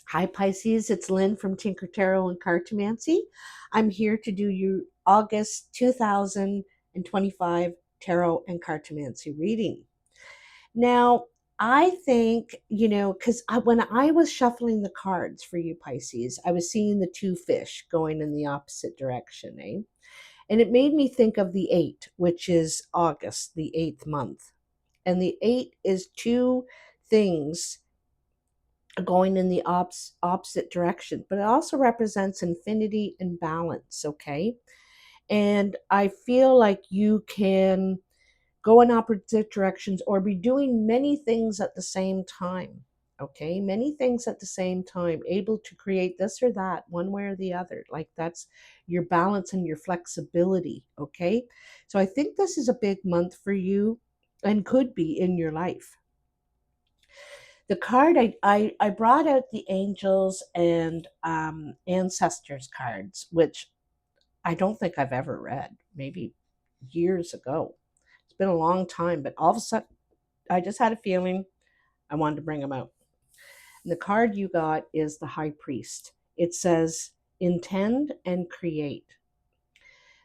Hi Pisces, it's Lynn from Tinker Tarot and Cartomancy. I'm here to do your August 2025 Tarot and Cartomancy reading. Now, I think, because when I was shuffling the cards for you Pisces, I was seeing the two fish going in the opposite direction, eh? And it made me think of the eight, which is August, the eighth month. And the eight is two things going in the opposite direction, but it also represents infinity and balance, okay? And I feel like you can go in opposite directions or be doing many things at the same time, okay? Many things at the same time, able to create this or that, one way or the other. Like that's your balance and your flexibility, okay? So I think this is a big month for you and could be in your life. The card I brought out the angels and ancestors cards, which I don't think I've ever read, maybe years ago. It's been a long time, but all of a sudden I just had a feeling I wanted to bring them out. And the card you got is the high priest. It says intend and create.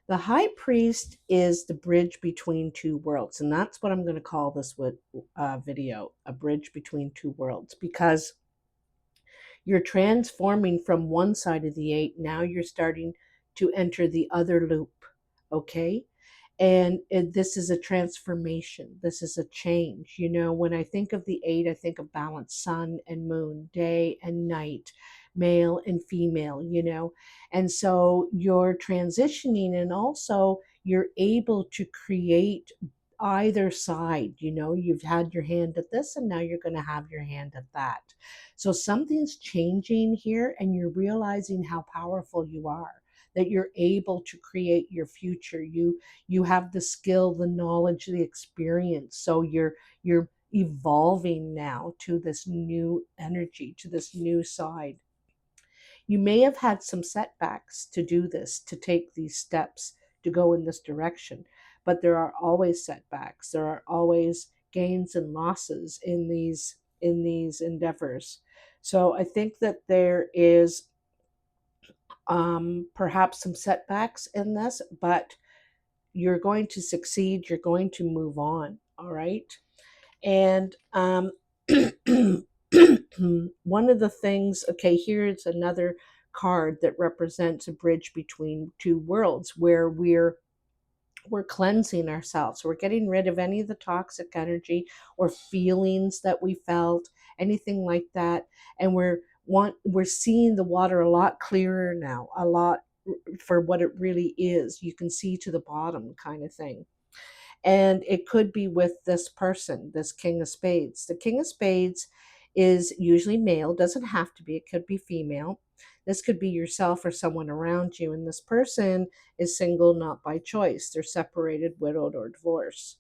The high priest is the bridge between two worlds, and that's what I'm going to call this video, a bridge between two worlds, because you're transforming from one side of the eight. Now you're starting to enter the other loop. Okay. And this is a transformation. This is a change. When I think of the eight, I think of balance, sun and moon, day and night, male and female. And so you're transitioning, and also you're able to create either side. You've had your hand at this, and now you're going to have your hand at that. So something's changing here, and you're realizing how powerful you are, that you're able to create your future. You have the skill, the knowledge, the experience. So you're evolving now to this new energy, to this new side. You may have had some setbacks to do this, to take these steps, to go in this direction, but there are always setbacks. There are always gains and losses in these endeavors. So I think that there is perhaps some setbacks in this, but you're going to succeed. You're going to move on. All right. And one of the things, okay, here's another card that represents a bridge between two worlds, where we're cleansing ourselves. We're getting rid of any of the toxic energy or feelings that we felt, anything like that. And we're seeing the water a lot clearer now, a lot for what it really is. You can see to the bottom, kind of thing. And it could be with this person, this King of Spades. The King of Spades is usually male, doesn't have to be, it could be female. This could be yourself or someone around you. And this person is single, not by choice. They're separated, widowed, or divorced.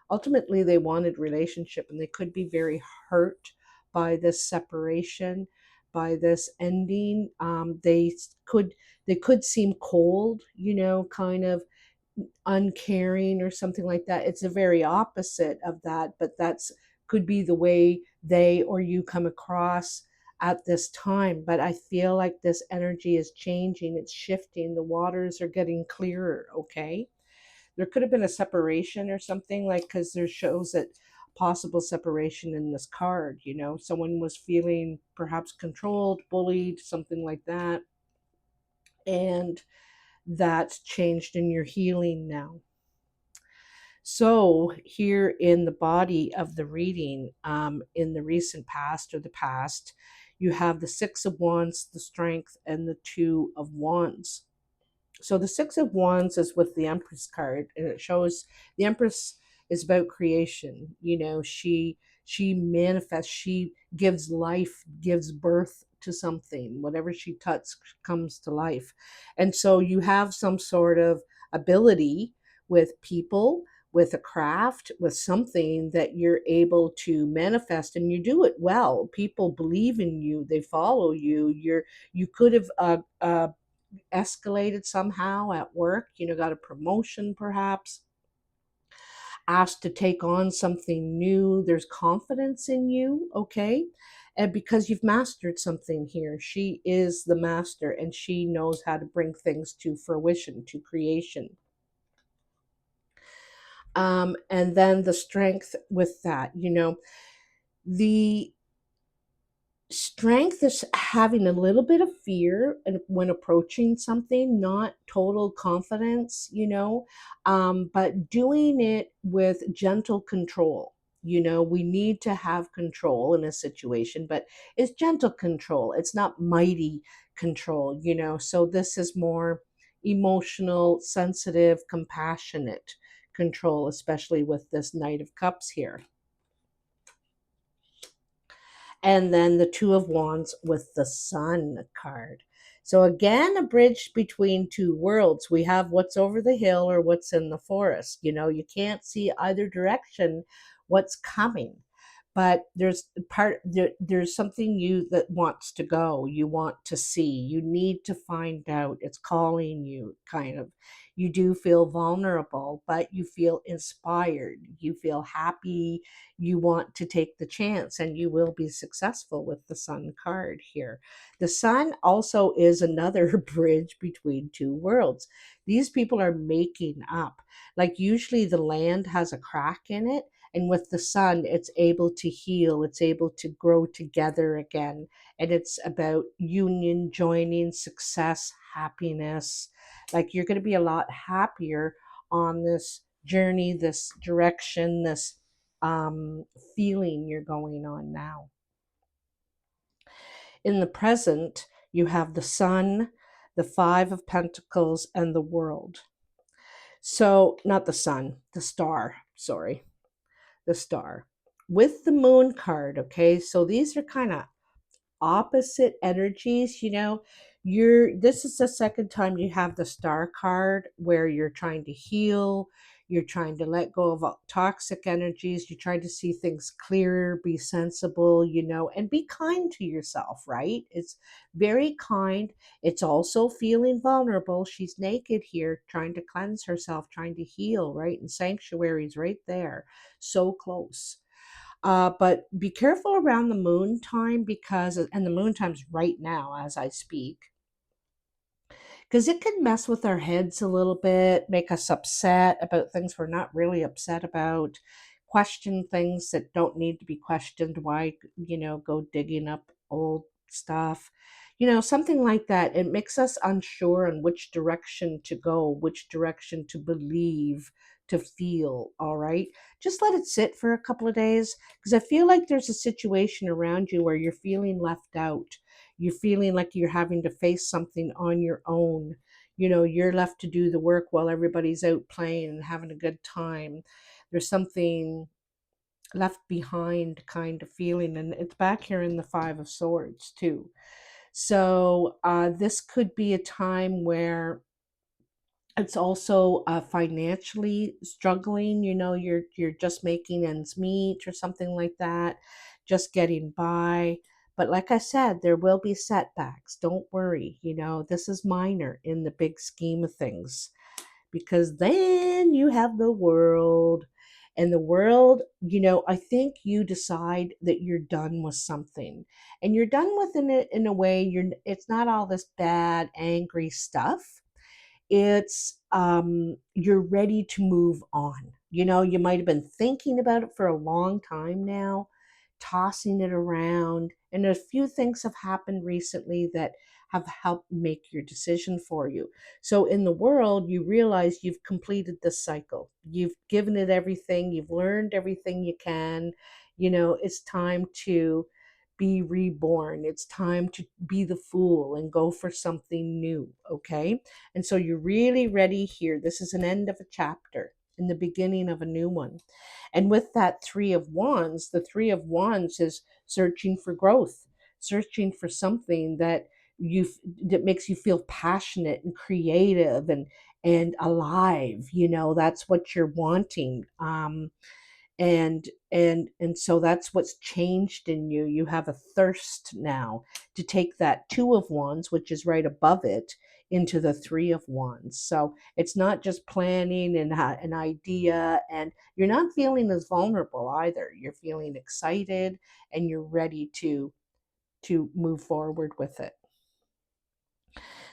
Ultimately, they wanted relationship, and they could be very hurt by this separation, by this ending. They could seem cold, kind of uncaring or something like that. It's the very opposite of that, but that's could be the way they or you come across at this time. But I feel like this energy is changing, it's shifting, the waters are getting clearer, okay? There could have been a separation or something, like, because there shows that possible separation in this card. Someone was feeling perhaps controlled, bullied, something like that, and that's changed in your healing now. So here in the body of the reading, in the recent past or the past, you have the Six of Wands, the Strength, and the Two of Wands. So the Six of Wands is with the Empress card, and it shows the Empress is about creation. She manifests, she gives life, gives birth to something. Whatever she touches comes to life. And so you have some sort of ability with people, with a craft, with something that you're able to manifest, and you do it well. People believe in you, they follow you. You could have escalated somehow at work, got a promotion perhaps, asked to take on something new. There's confidence in you, okay? And because you've mastered something here, she is the master and she knows how to bring things to fruition, to creation. And then the strength with that, the strength is having a little bit of fear and when approaching something, not total confidence, but doing it with gentle control. We need to have control in a situation, but it's gentle control. It's not mighty control, So this is more emotional, sensitive, compassionate control, especially with this Knight of Cups here. And then the Two of Wands with the Sun card. So again, a bridge between two worlds. We have what's over the hill or what's in the forest. You can't see either direction what's coming. But there's something you that wants to go. You want to see. You need to find out. It's calling you, kind of. You do feel vulnerable, but you feel inspired. You feel happy. You want to take the chance and you will be successful with the Sun card here. The Sun also is another bridge between two worlds. These people are making up. Like usually the land has a crack in it, and with the Sun it's able to heal, it's able to grow together again, and it's about union, joining, success, happiness. Like you're going to be a lot happier on this journey, this direction, this feeling you're going on now. In the present, you have the Sun, the Five of Pentacles, and the World. So, not the Sun, the star, sorry, the star. With the Moon card, okay? So these are kind of opposite energies. This is the second time you have the Star card where you're trying to heal, you're trying to let go of toxic energies, you're trying to see things clearer, be sensible, and be kind to yourself, right? It's very kind. It's also feeling vulnerable. She's naked here, trying to cleanse herself, trying to heal, right? And sanctuaries right there, so close. But be careful around the moon time and the moon time's right now as I speak, because it can mess with our heads a little bit, make us upset about things we're not really upset about, question things that don't need to be questioned. Why, go digging up old stuff, something like that. It makes us unsure on which direction to go, which direction to believe, to feel. All right. Just let it sit for a couple of days because I feel like there's a situation around you where you're feeling left out, you're feeling like you're having to face something on your own. You're left to do the work while everybody's out playing and having a good time. There's something left behind kind of feeling, and it's back here in the Five of Swords too. So this could be a time where it's also financially struggling. You're just making ends meet or something like that, just getting by. But like I said, there will be setbacks. Don't worry. This is minor in the big scheme of things, because then you have the World. And the World, I think you decide that you're done with something, and you're done with it in a way. It's not all this bad angry stuff. It's you're ready to move on. You might have been thinking about it for a long time now, tossing it around, and a few things have happened recently that have helped make your decision for you. So in the World, you realize you've completed this cycle, you've given it everything, you've learned everything you can. It's time to be reborn. It's time to be the fool and go for something new. Okay. And so you're really ready here. This is an end of a chapter and the beginning of a new one. And with that Three of Wands, the Three of Wands is searching for growth, searching for something that makes you feel passionate and creative and alive. That's what you're wanting. And so that's what's changed in you. You have a thirst now to take that Two of Wands, which is right above it, into the Three of Wands. So it's not just planning and an idea, and you're not feeling as vulnerable either. You're feeling excited and you're ready to to move forward with it.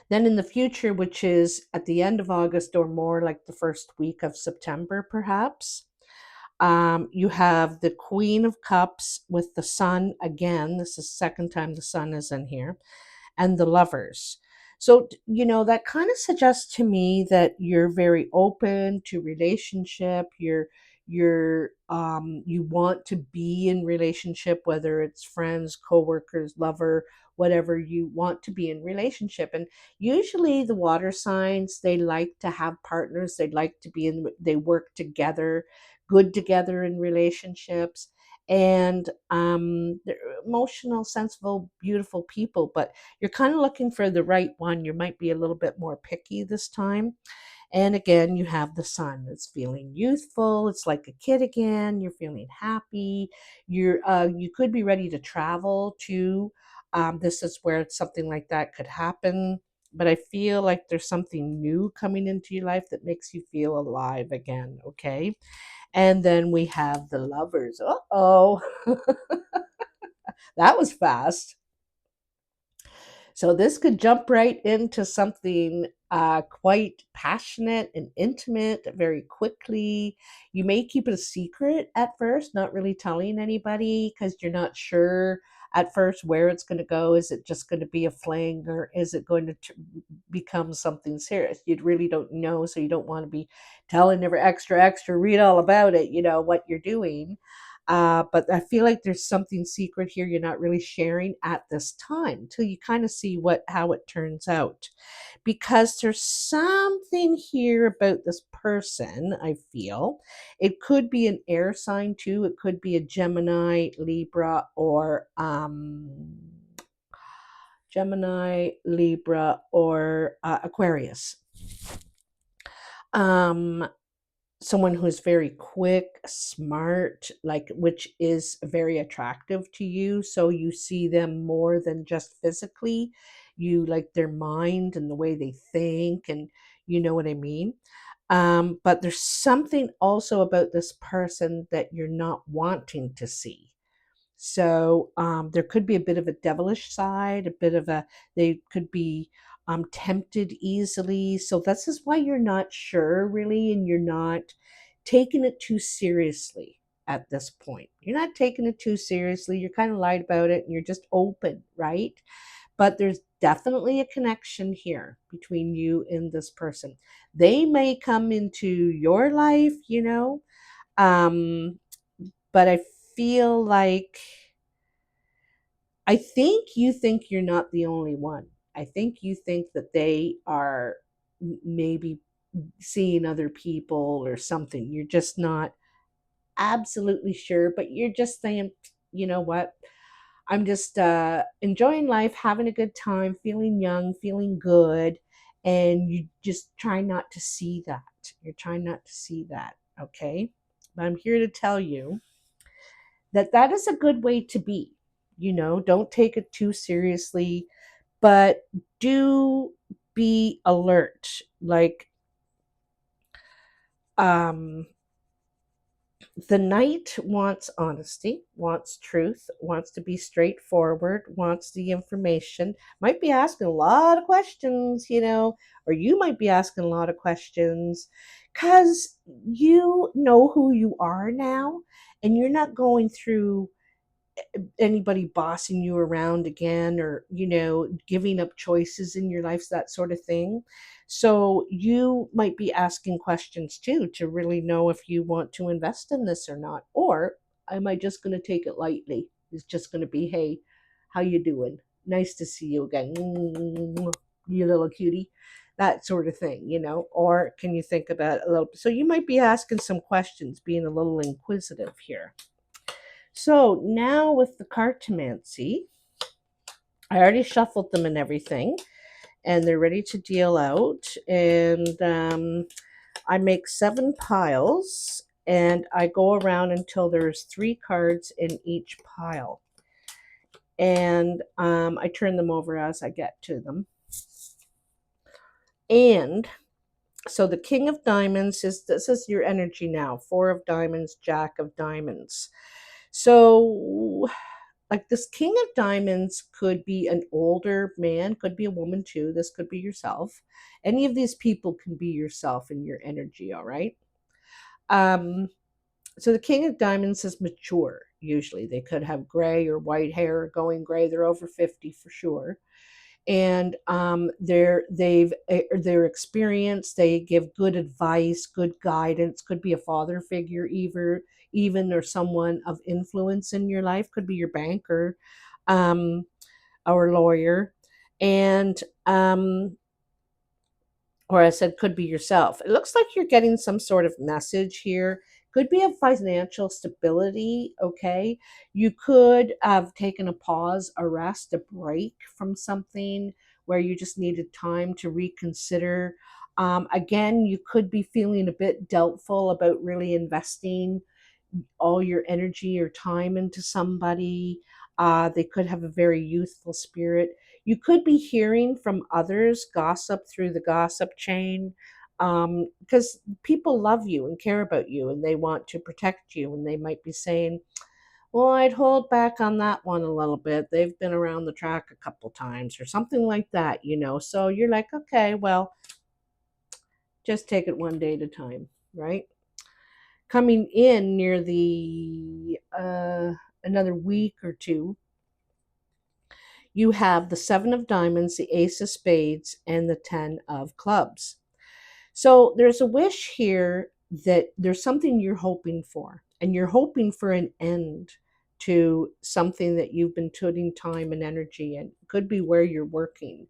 Then in the future, which is at the end of August or more like the first week of September, perhaps, you have the Queen of Cups with the Sun again. This is the second time the Sun is in here, and the Lovers. So, that kind of suggests to me that you're very open to relationship. You want to be in relationship, whether it's friends, coworkers, lover, whatever. You want to be in relationship. And usually the water signs, they like to have partners. They work together, good together in relationships. And they're emotional, sensible, beautiful people, but you're kind of looking for the right one. You might be a little bit more picky this time. And again, you have the Sun. It's feeling youthful. It's like a kid again. You're feeling happy. You could be ready to travel too. This is where something like that could happen. But I feel like there's something new coming into your life that makes you feel alive again. Okay. And then we have the Lovers. Uh-oh. That was fast. So this could jump right into something quite passionate and intimate very quickly. You may keep it a secret at first, not really telling anybody because you're not sure at first where it's going to go. Is it just going to be a fling, or is it going to become something serious? You really don't know, so you don't want to be telling every extra, read all about it, what you're doing. But I feel like there's something secret here you're not really sharing at this time until you kind of see how it turns out. Because there's something here about this person, I feel. It could be an air sign too. It could be a Gemini, Libra, or Aquarius. Someone who's very quick, smart, which is very attractive to you. So you see them more than just physically. You like their mind and the way they think, and you know what I mean. But there's something also about this person that you're not wanting to see. So there could be a bit of a devilish side, they could be tempted easily. So this is why you're not sure really, and you're not taking it too seriously at this point. You're not taking it too seriously. You're kind of light about it and you're just open, right? But there's definitely a connection here between you and this person. They may come into your life, but I feel like you think you're not the only one. I think you think that they are maybe seeing other people or something. You're just not absolutely sure, but you're just saying, you know what? I'm just enjoying life, having a good time, feeling young, feeling good. And you just try not to see that. You're trying not to see that. Okay. But I'm here to tell you that is a good way to be. Don't take it too seriously, but do be alert. Like, the Knight wants honesty, wants truth, wants to be straightforward, wants the information, might be asking a lot of questions, or you might be asking a lot of questions because you know who you are now, and you're not going through anybody bossing you around again, or giving up choices in your life, that sort of thing. So you might be asking questions too to really know if you want to invest in this or not, or am I just going to take it lightly? It's just going to be, hey, how you doing, nice to see you again, you little cutie, that sort of thing, or can you think about it a little bit? So you might be asking some questions, being a little inquisitive here. So now with the cartomancy, I already shuffled them and everything, and they're ready to deal out. And I make 7 piles, and I go around until there's 3 cards in each pile. And I turn them over as I get to them. And so the King of Diamonds this is your energy now. 4 of Diamonds, Jack of Diamonds. So like this King of Diamonds could be an older man, could be a woman too. This could be yourself. Any of these people can be yourself in your energy, all right? Um, so the King of Diamonds is mature, usually. They could have gray or white hair, going gray. They're over 50 for sure. And they're experienced. They give good advice, good guidance. Could be a father figure, even or someone of influence in your life. Could be your banker, um, or lawyer, and or I said could be yourself. It looks like you're getting some sort of message here. Could be of financial stability, okay? You could have taken a pause, a rest, a break from something where you just needed time to reconsider. Again, you could be feeling a bit doubtful about really investing all your energy or time into somebody. They could have a very youthful spirit. You could be hearing from others, gossip through the gossip chain, because people love you and care about you and they want to protect you. And they might be saying, well, I'd hold back on that one a little bit. They've been around the track a couple times or something like that, you know. So you're like, okay, well, just take it one day at a time, right? Coming in near the another week or two, you have the Seven of Diamonds, the Ace of Spades, and the Ten of Clubs. So there's a wish here that there's something you're hoping for, and you're hoping for an end to something that you've been putting time and energy in. It could be where you're working,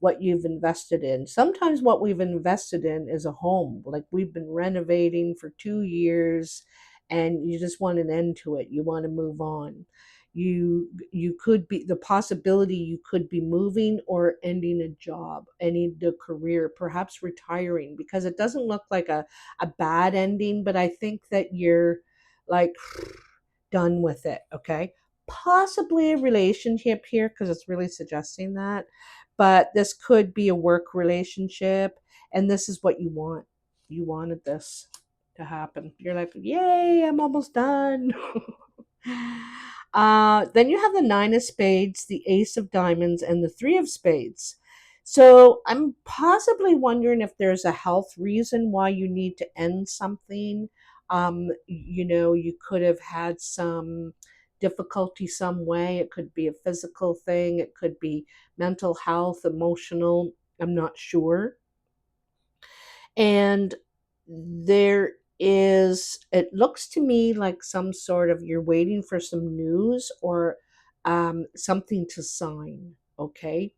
what you've invested in. Sometimes what we've invested in is a home. Like we've been renovating for 2 years and you just want an end to it. You want to move on. You could be the possibility you could be moving or ending a job, ending a career, perhaps retiring, because it doesn't look like a bad ending, but I think that you're like done with it, okay? Possibly a relationship here because it's really suggesting that, but this could be a work relationship and this is what you want. You wanted this to happen. You're like, yay, I'm almost done. Then you have the Nine of Spades, the Ace of Diamonds, and the Three of Spades. So I'm possibly wondering if there's a health reason why you need to end something. You know, you could have had some difficulty some way. It could be a physical thing, it could be mental health, emotional. I'm not sure. And there is, it looks to me like some sort of, you're waiting for some news or something to sign, okay?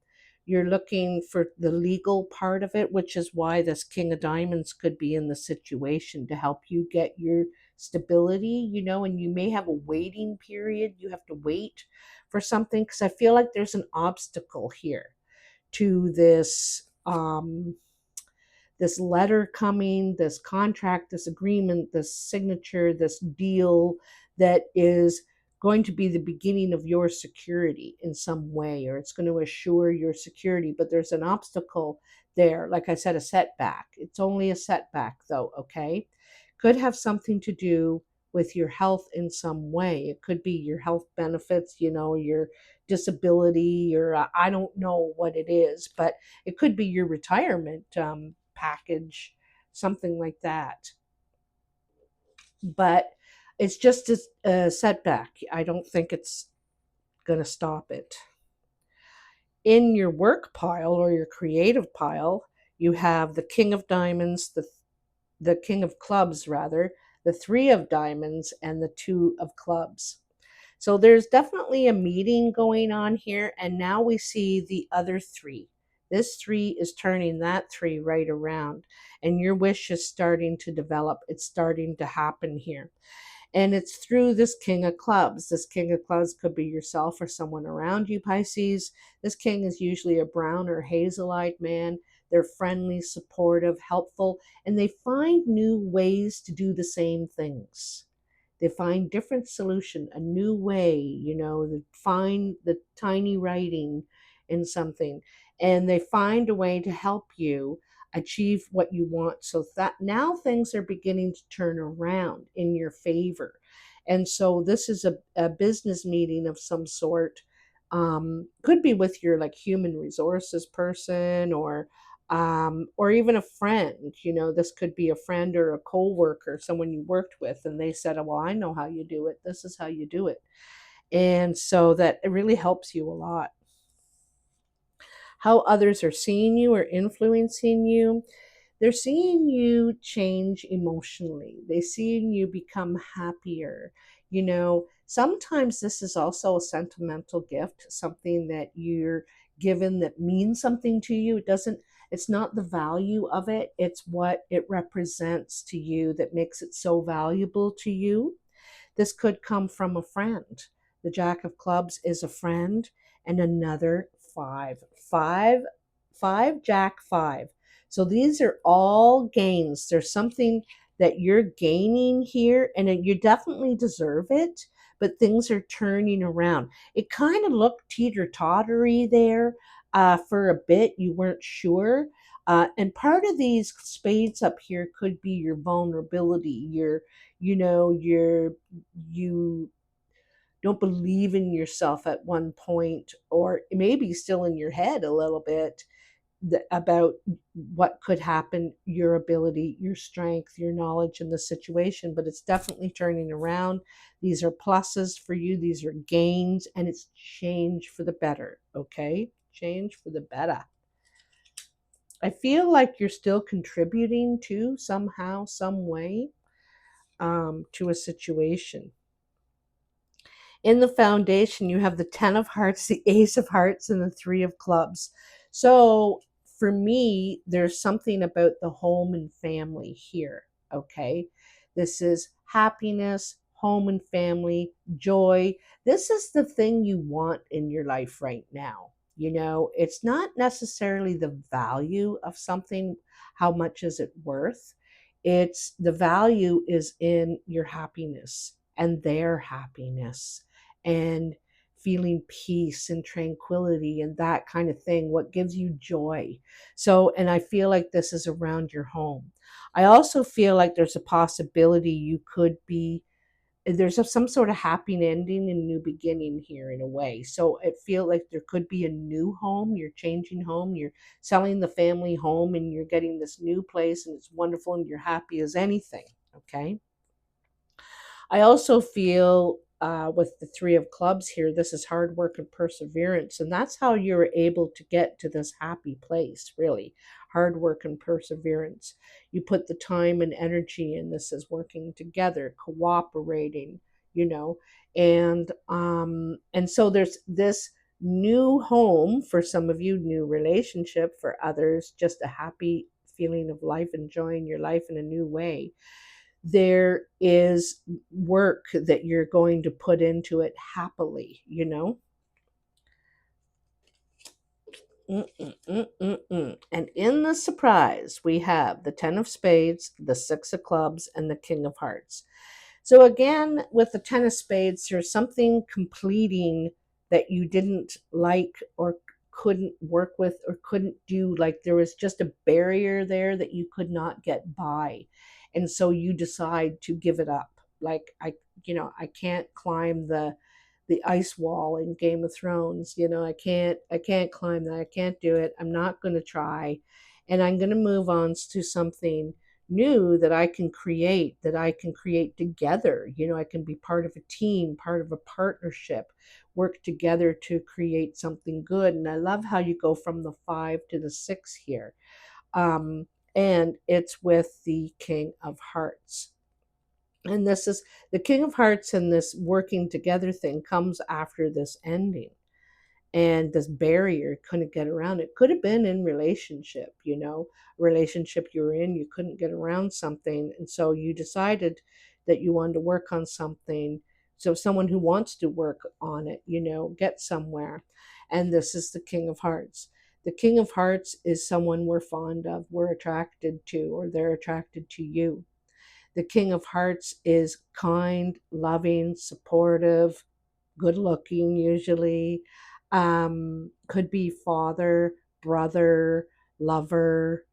You're looking for the legal part of it, which is why this King of Diamonds could be in the situation to help you get your stability, you know, and you may have a waiting period. You have to wait for something because I feel like there's an obstacle here to this letter coming, this contract, this agreement, this signature, this deal that is going to be the beginning of your security in some way, or it's going to assure your security. But there's an obstacle there. Like I said, a setback. It's only a setback, though, okay? Could have something to do with your health in some way. It could be your health benefits, you know, your disability, or I don't know what it is, but it could be your retirement package, something like that. But it's just a setback. I don't think it's going to stop it. In your work pile or your creative pile, you have the King of Diamonds, the King of Clubs, rather, the Three of Diamonds, and the Two of Clubs. So there's definitely a meeting going on here. And now we see the other three. This three is turning that three right around. And your wish is starting to develop. It's starting to happen here. And it's through this King of Clubs. This King of Clubs could be yourself or someone around you, Pisces. This king is usually a brown or hazel-eyed man. They're friendly, supportive, helpful, and they find new ways to do the same things. They find different solution, a new way, you know, they find the tiny writing in something, and they find a way to help you achieve what you want. So that now things are beginning to turn around in your favor. And so this is a business meeting of some sort. Could be with your like human resources person, or even a friend. This could be a friend or a coworker, someone you worked with, and they said, "Well, I know how you do it. This is how you do it." And so that it really helps you a lot. How others are seeing you or influencing you. They're seeing you change emotionally. They're seeing you become happier. Sometimes this is also a sentimental gift, something that you're given that means something to you. It's not the value of it, it's what it represents to you that makes it so valuable to you. This could come from a friend. The Jack of Clubs is a friend, and another five. Five, Jack, five. So these are all gains. There's something that you're gaining here, and you definitely deserve it, but things are turning around. It kind of looked teeter tottery there for a bit. You weren't sure. And part of these spades up here could be your vulnerability, you don't believe in yourself at one point, or maybe still in your head a little bit about what could happen, your ability, your strength, your knowledge in the situation. But it's definitely turning around. These are pluses for you, these are gains, and it's change for the better. Okay, change for the better. I feel like you're still contributing to somehow, some way, to a situation. In the foundation, you have the 10 of hearts, the ace of hearts, and the 3 of clubs. So for me, there's something about the home and family here. Okay. This is happiness, home and family, joy. This is the thing you want in your life right now. It's not necessarily the value of something, how much is it worth? It's the value is in your happiness and their happiness, and feeling peace and tranquility and that kind of thing, what gives you joy. So, and I feel like this is around your home. I also feel like there's a possibility you could be, some sort of happy ending and new beginning here in a way. So it feel like there could be a new home. You're changing home, you're selling the family home, and you're getting this new place, and it's wonderful, and you're happy as anything. Okay. I also feel with the 3 of clubs here, this is hard work and perseverance. And that's how you're able to get to this happy place, really. Hard work and perseverance. You put the time and energy in. This is working together, cooperating, you know. And so there's this new home for some of you, new relationship for others, just a happy feeling of life, enjoying your life in a new way. There is work that you're going to put into it happily. And in the surprise, we have the 10 of spades, the 6 of clubs, and the king of hearts. So again, with the 10 of spades, there's something completing that you didn't like, or couldn't work with, or couldn't do. Like there was just a barrier there that you could not get by. And so you decide to give it up. Like I can't climb the ice wall in Game of Thrones. I can't climb that. I can't do it. I'm not going to try. And I'm going to move on to something new that I can create together. I can be part of a team, part of a partnership, work together to create something good. And I love how you go from the 5 to the 6 here. Um, and it's with the King of Hearts. And this is the King of Hearts, and this working together thing comes after this ending. And this barrier couldn't get around. It could have been in relationship you were in, you couldn't get around something. And so you decided that you wanted to work on something. So someone who wants to work on it, get somewhere. And this is the King of Hearts. The King of Hearts is someone we're fond of, we're attracted to, or they're attracted to you. The King of Hearts is kind, loving, supportive, good looking usually. Could be father, brother, lover.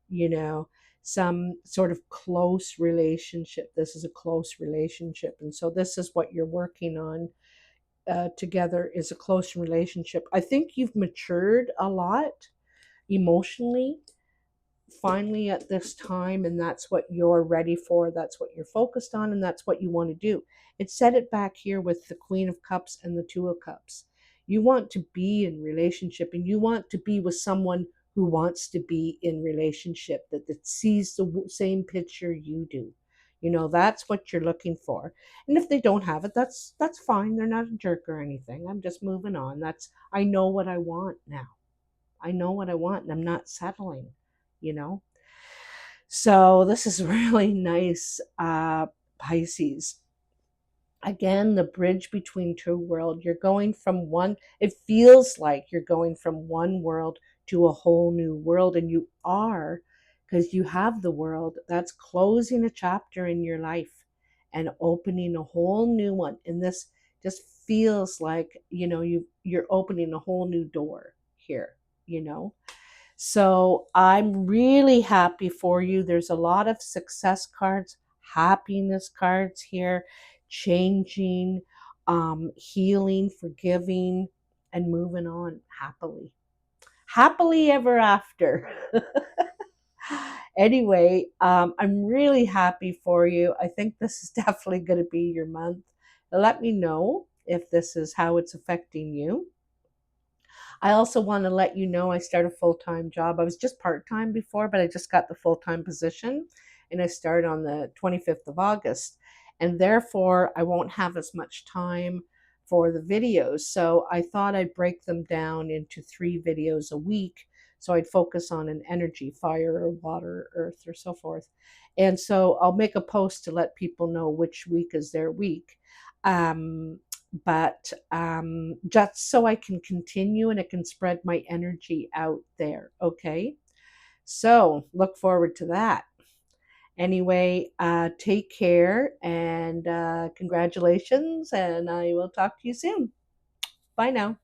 some sort of close relationship. This is a close relationship. And so this is what you're working on together, is a close relationship. I think you've matured a lot emotionally finally at this time, and that's what you're ready for, that's what you're focused on, and that's what you want to do. It said it back here with the Queen of Cups and the Two of Cups. You want to be in relationship, and you want to be with someone who wants to be in relationship, that sees the same picture you do. You know, that's what you're looking for. And if they don't have it, that's fine. They're not a jerk or anything. I'm just moving on. That's, I know what I want now. I know what I want, and I'm not settling, you know? So this is really nice, Pisces. Again, the bridge between two worlds. You're going from one, it feels like you're going from one world to a whole new world, and you are, because you have the world that's closing a chapter in your life and opening a whole new one. And this just feels like, you know, you're opening a whole new door here, you know. So I'm really happy for you. There's a lot of success cards, happiness cards here, changing, healing, forgiving, and moving on happily. Happily ever after. Anyway, I'm really happy for you. I think this is definitely going to be your month. Let me know if this is how it's affecting you. I also want to let you know I started a full-time job. I was just part-time before, but I just got the full-time position, and I started on the 25th of August. And therefore, I won't have as much time for the videos. So I thought I'd break them down into 3 videos a week. So I'd focus on an energy, fire or water, earth, or so forth. And so I'll make a post to let people know which week is their week. But just so I can continue and it can spread my energy out there. Okay. So look forward to that. Anyway, take care and congratulations, and I will talk to you soon. Bye now.